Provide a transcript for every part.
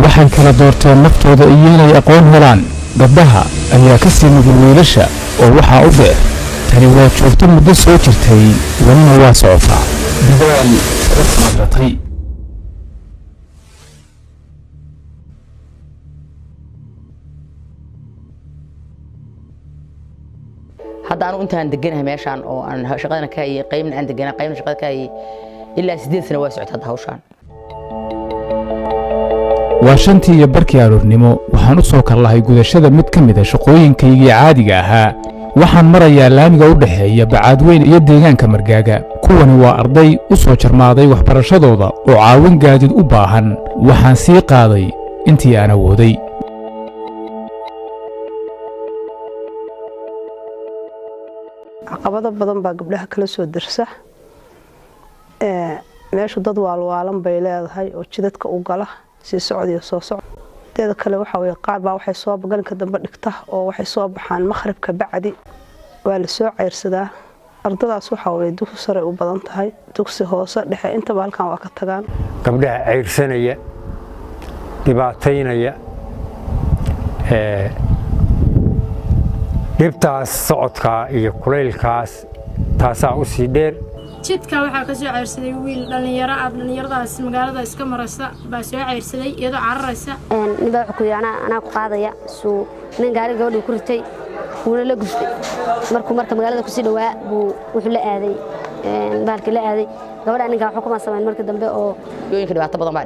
waxay kala doorteen naftooda iyo inay aqoon helaan gabdhaha ayaa ka sii nugul wiilasha oo waxaa u dheer tani waa joogto muddo soo jirtay welina waa socotaa dadaal rasmadratay hadda anu intaan deganahay meeshaan oo aan shaqadana ka hayay qaybna aan deganaa qaybna shaqada ka hayay ilaa 8 sano waa socotay hawshaan waa shantii iyo barkii aroornimo waxaan u soo karlahay gudashada mid ka mid ah shaqooyinkaygii caadiga ahaa waxaan marayaa laamiga u dhaxeeya Bacaadweyn iyo deegaanka Margaaga kuwani waa arday u soo jarmaaday waxbarashadooda oo caawin gaadid u baahan waxaan sii qaaday intii aan awooday caqabado badan baa gabdhaha kala soo dirsa meeshu dad waalwaalan bay leedahay oo jidadka u gala si socodiyo soo socod teeda kale waxa way qaar baa waxay soo baganka dambe dhigta oo waxay soo baxaan makhribka bacdi waa la soo ceyrsadaa ardadaas waxa way dugsi sare u badan tahay dugsi hoose dhexe inta halkan waa ka tagaan gabdhaha ceyrsanaya dhibaataynaya dhibtaas socodka iyo kuleylkaas taasaa u sii dheer jidka waxa ka soo ceyrsaday wiil dhalinyaradaas magaalada iska maraysa baa soo ceyrsaday iyadoo cararaysa nidaam ku yaana ana ku qaadaya soo nin gaari gabadhu ku ritay wuu la gustay marka magaalada ku sii dhawaa buu wuxuu la aaday baalkii la aaday gabadha ninka waxa kuma sameyn markii dambe oo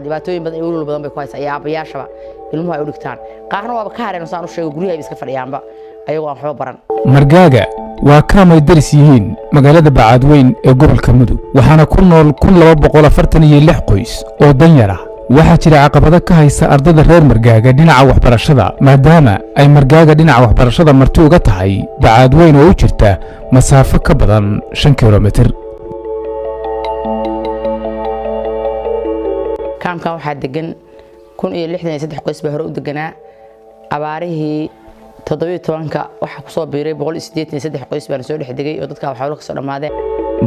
dhibaatooyin badan iyo badan bay ku haysaa yaabayaashaba ilmuhu ay u dhigtaan qaarna waa ka hareen saan u sheego guriga ay iska fadhiyaanba ayagoo aan waxba baran Margaaga waa kaamay daris yihiin magaalada Bacaadweyn ee gobolka Mudug waxaana ku nool 1246 qoys oo danyar ah waxa jira caqabado ka haysa ardayda reer Margaaga dhinaca waxbarashada maadaama ay Margaaga dhinaca waxbarashada marti uga tahay Bacaadweyn oo u jirta masaafo ka badan 5 kiiloomitir kaamka waxa degan 1063 qoys baa hore u deganaa abaarihii 17 waxa ku soo biiray 183 qoys baan soo dhex degay oo dadka waxa ka soo dhamaadeen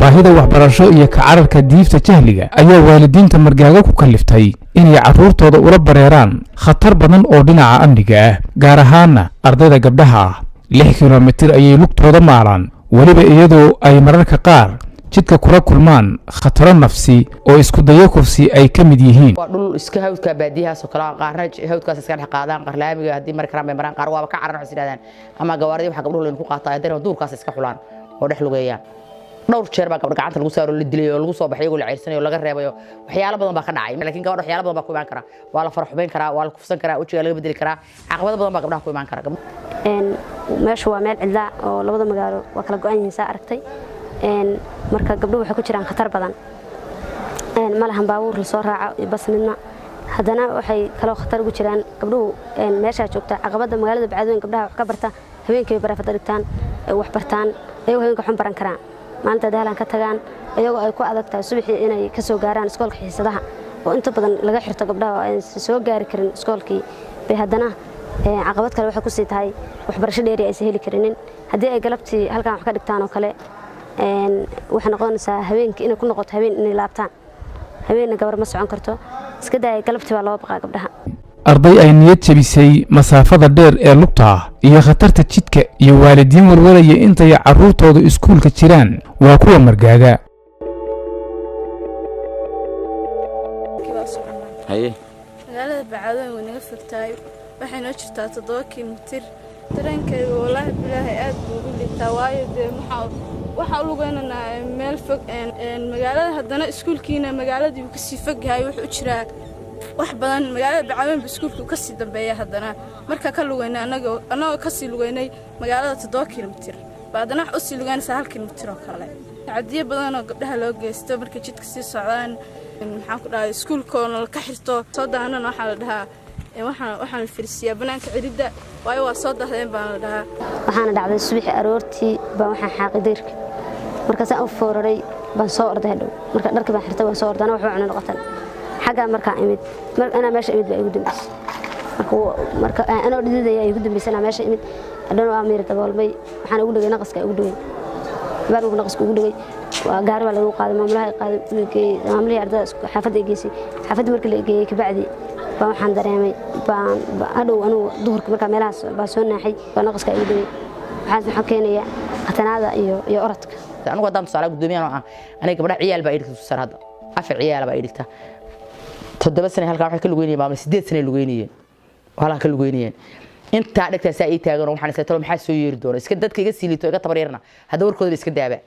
baahida waxbarasho iyo ka cararka diifta jahliga ayaa waalidiinta Margaaga ku kaliftay inay caruurtooda ula bareeraan khatar badan oo dhinaca amniga ah gaar ahaan ardayda gabdhaha 6 kiiloomitir ayay lugtooda maalaan waliba iyadoo ay mararka qaar jidka kula kulmaan khataro nafsi oo isku dayo kufsi ay ka mid yihiin waa dhul iska hawdka baadiyahaas oo kala qaarna hawdkaas iska dhex qaadaan qarlaamiga hadii markaa ay maraan qaar waaba ka carar waxay yiraahdaan ama gawaaridi waxa gabdhuhu leen ku qaataa hadii duurkaas iska xulaan oo dhex lugeeyaan dhowr jeer baa gabdha gacanta lagu saaro la dilay oo lagu soo baxay la ceyrsanay oo laga reebayo waxyaalo badan baa ka dhacay laakiin gabadha waxyaalo badan baa ku iman kara waa la farxubeyn karaa waa la kufsan karaa wajiga laga bedeli karaa caqabado badan baa gabdhaha ku iman kara meeshu waa meel cidla oo labada magaalo waa kala go'an yihiin aragtay marka gabdhuhu waxay ku jiraan khatar badan malahan baabuur la soo raaco bas midna hadana waxay kala khatar ugu jiraan gabdhuhu meesha joogta caqabada magaalada Bacaadweyn gabdhaha wax ka barta habeenkii barafada dhigtaan wax bartaan ayagoo habeenka xun baran karaan maanta daalan ka tagaan ayagoo ay ku adagtahay subaxii inay ka soo gaaraan iskoolka xiisadaha oo inta badan laga xirto gabdhaha ay soo gaari karin iskoolkii bay hadana caqabad kale waxay ku sii tahay waxbarasho dheeri ay heli karinin hadii ay galabtii halkan wax ka dhigtaan oo kale waxa noqonaysaa habeenkii inay ku noqoto habeen inay laabtaan habeen gabar ma socon karto iska day galabtii waa loo baqaa gabdhaha arday ay niyad jabisay masaafada dheer ee lugta iyo khatarta jidka iyo waalidiin walwalaya intay caruurtooda iskuulka jiraan waa kuwa Margaaga magaalada Bacaadweyn way naga fogtahay waxay noo jirtaa 7 kiiloomitir dareenkayga walahi bilaahi aad buu u liitaa waayo waxa lugeynaa meel fog magaalada hadana iskuulkiina magaaladii uu ka sii fog yahay wuxuu jiraa wax badan magaalada Bacaadweyn iskuulku ka sii dambeeya hadana marka ka lugeynaa anagoo ka sii lugeynay magaalada 7 kiiloomitir baadana wax u sii lugeynaysa 1 kiiloomitir oo kale عادية بدنا قبلها لو جيست مركز جد كسي صعدان محاكو ده سكول كون الكحرتو صدا أنا نحل ده وحنا الفرسية بنانك عديدة وأيوة صدا هذين بنا ده وحنا دعوة الصبح أرورتي بوحنا حاقديرك مركز أوفوري baan soo orday hadhow marka dharkii baan xirtay waan soo ordana wax cunno noqotan xagga markaan imid ana meesha imid baa igu dambeysay marka anoo dhididaya igu dambeysana meesha imid hadhow waa miir daboolmay waxaan ugu dhigay naqaska ugu dhigay baan ugu naqaska ugu dhigay waa gaari baa lagu qaaday maamulaha ardayda xaafadda ay geysay xaafadda markii la geeyay ka bacdi waxaan dareemay baan hadhow anuu duhurka markaa meelahaas baa soo naaxay baa naqaska ugu dhigay waxaan keenayaa qatanaada iyo orodka anigu haddaan tusaale gudoomiyaan ah aniga gabadha ciyaal baa idhigta tusaale hadda 4 ciyaal baa idhigta 7 sano halka waxay ka lugeynayeen maamul 8 sano lugeynayeen wala ka lugeynayeen inta dhagta saa ay taagan waxaan isla talo maxaa soo yeeri doona iska dadka iga siilito iga tabareerna hada warkooda iska daaba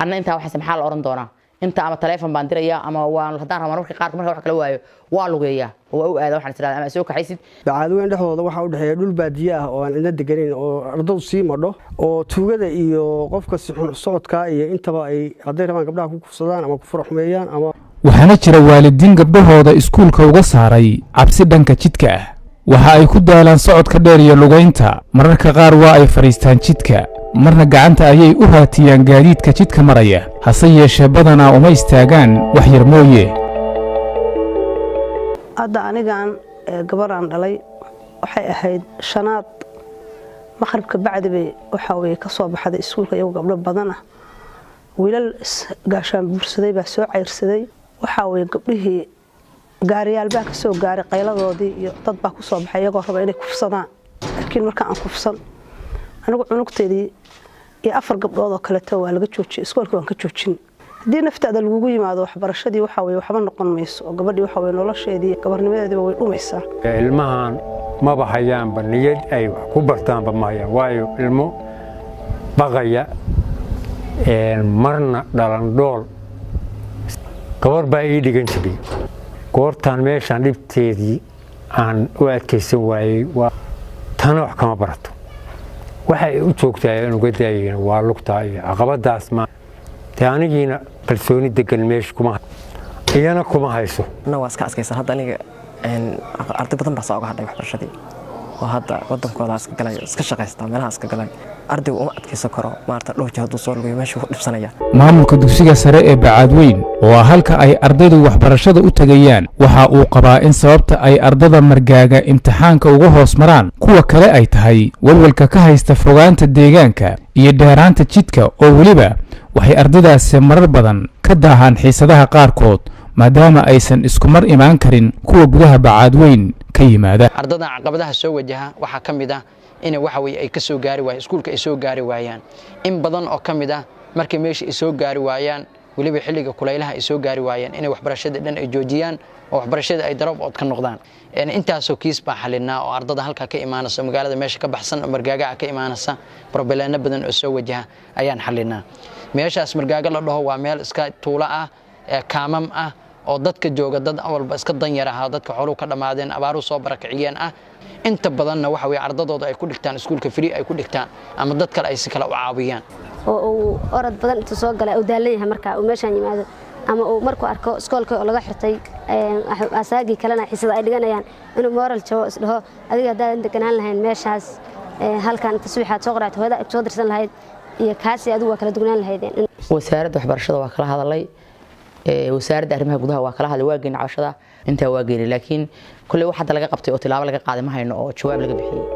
anna inta waxa maxaa la oran doona inta ama telefoon baan diraya ama waan hadaan rabaa marka qaar marka wax kala waayo waa lugeeyaa oo u aada waxaan isla ama soo kaxaysid Bacaadweyn dhexdooda waxa u dhaxeeya dhul baadiye ah oo aan inta deganeyn oo ardaydu sii madho oo tuugada iyo qofka si xun socodka iyo intaba ay haday rabaan gabdhaha ku kufsadaan ama ku faraxmeeyaan ama waxaana jira waalidiin gabdhahooda iskuulka uga saaray cabsi dhanka jidka ah waxa ay ku daalaan socodka dheer iyo lugeynta mararka qaar waa ay fariistaan jidka marna gacanta ayay u raatiyaan gaadiidka jidka maraya hase yeeshee badanaa uma istaagaan wax yar mooye hadda anigan gabaraan dhalay waxay ahayd shanaad maqribka bacdi bay waxa way ka soo baxday iskuulka iyagu gabdho badan ah wiilal gaashaan bursaday baa soo ceyrsaday waxa way gabdhihii gaariyaal baa ka soo gaaray qayladoodii iyo dad baa ku soo baxay iyagoo raba inay kufsadaan laakiin marka aan kufsan anigu cunugteedii iyo 4 gabdhood oo kale waa laga joojiyay iskuulka waan ka joojin hadii naftaada lagu yimaado waxbarashadii waxa way waxba noqon mayso oo gabadhii waxa way nolosheedii gabarnimadeedii way dhumaysaa ilmahan ma bahayaan baniyad ay wax ku bartaan bamaya waayo ilmo baqaya marna dhalan dhool gabar baa ii dhigan jiray goortaan meeshaan dhibteedii aan u adkaysan waayay waa tan wax kama barato waxay u joogtaa inuu ka daayeen waa lugta iyo caqabadaas ma taanigiina kalsooni degan meesh kuma iyana kuma hayso ana waa iska askaysan hadda aniga arday badan baa soo hadhay waxbarashadii oo hadda wadankooda iska galay iska shaqaysta meelaha iska galay ardaygu uma adkaysan karo maarta dhowr haduu soo lugeeyo meesha ku dhibsanaya maamulka dugsiga sare ee Bacaadweyn oo halka ay ardaydu waxbarashada u tagayaan waxa uu qabaa in sababta ay ardada margaaga imtixaanka uga hoos maraan kuwa kale ay tahay walwalka ka haysta fogaanta deegaanka iyo dheeraanta jidka oo waliba waxay ardaydaas marar badan ka daahan xiisadaha qaarkood maadaama aysan isku mar imaan karin kuwa gudaha Bacaadweyn ka yimaada ardada caqabadaha soo wajaha waxa kamid ah in waxa way ay ka soo gaari waayaan iskuulka ay soo gaari waayaan in badan oo kamid ah markay meesha ay soo gaari waayaan waliba xilliga kulaylaha ay soo gaari waayaan inay waxbarashada dhan ay joojiyaan oo waxbarashada ay darab oo ka noqdaan intaasoo kiis baa xalinaa oo ardada halka ka imaanaysa magaalada meesha ka baxsan oo margaaga ka imaanaysa problemaana badan oo soo wajaha ayaan xalinaa meeshaas margaaga la dhaho waa meel iska tuula ah kaamam ah oo dadka jooga dad awalba iska danyar ah dadka xooluhu ka dhamaadeen abaaru soo barakiciyeen ah inta badanna waxa way ardadooda ay ku dhigtaan iskuulka free ay ku dhigtaan ama dad kale ay si kala u caawiyaan oo orod badan inta soo galay oo daalayay marka uu meeshan yimaado ama uu markuu arko iskoolka oo laga xirtay asaagi kalena xisada ay dhiganayaan inuu moral jawo isdhaho adiga hadaan deganaan lahayn meeshaas halkan inta subaxaad soo qoraato hooyada soo dirsan lahayd iyo kaasi adigu waa kala dugnaan lahaydeen wasaaradda waxbarashada waa kala hadalay wasaaradda arrimaha gudaha waa kala hadlay waa geyn cabashada inta waa geyn laakiin kulli wax hadda laga qabtay oo tilaabo laga qaaday ma hayno oo jawaab laga bixiyay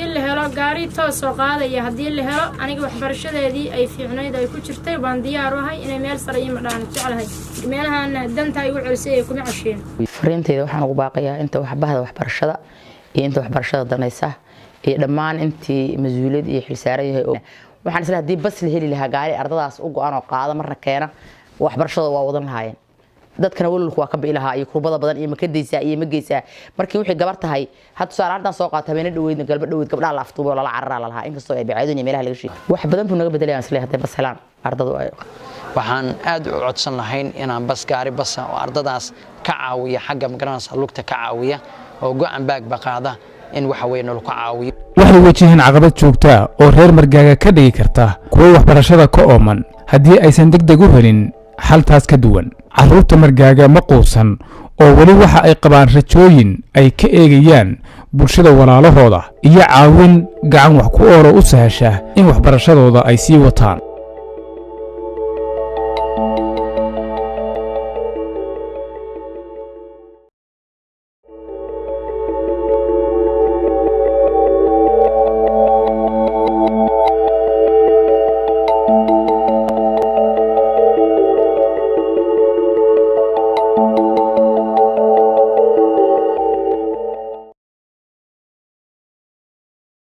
in la helo gaari toos soo qaadaya hadii la helo aniga waxbarashadeedii ay fiicnayd ay ku jirtay baan diyaar u ahay inay meel sare iyo madhaan jecelahay meelahan danta ay u celisay ay kuma casheen fariintayda waxaan ugu baaqayaa inta waxbahada waxbarashada iyo inta waxbarashada danaysa iyo dhammaan intii mas'uuliyad iyo xilsaaran yahay waxaan isla hadii bas la heli lahaa gaari ardadaas u go'an oo qaada marna keena waxbarashada waa wadan lahaayeen dadkana walaalku waa ka biilaha iyo kurbada badan iyo makadaysa iyo mageysa markii wixii gabar tahay had soo ardan soo qaata habeen dhaweydna galba dhaweyd gabdhaha la aftuubo la carara lahaa inkastoo ay Bacaadweyn meelaha laga sheegay wax badan buu naga bedelayaan isla haday bas helaan ardadu ay waxaan aad u codsan lahayn inaan bas gaari bas oo ardadaas ka caawiya xagga magaranaysa lugta ka caawiya oo go'an baag baqaada in waxa weyn uu ka caawiyo waxay wajihan caqabad joogta oo reer margaaga ka dhigi karta kuwa waxbarashada ka ooman haddii aysan degdeg u helin xaltaas ka duwan carruurta margaaga ma quusan oo wali waxa ay qabaan rajooyin ay ka eegayaan bulshada walaalahooda iyo caawin gacan wax ku oolo u sahasha in waxbarashadooda ay sii wataan.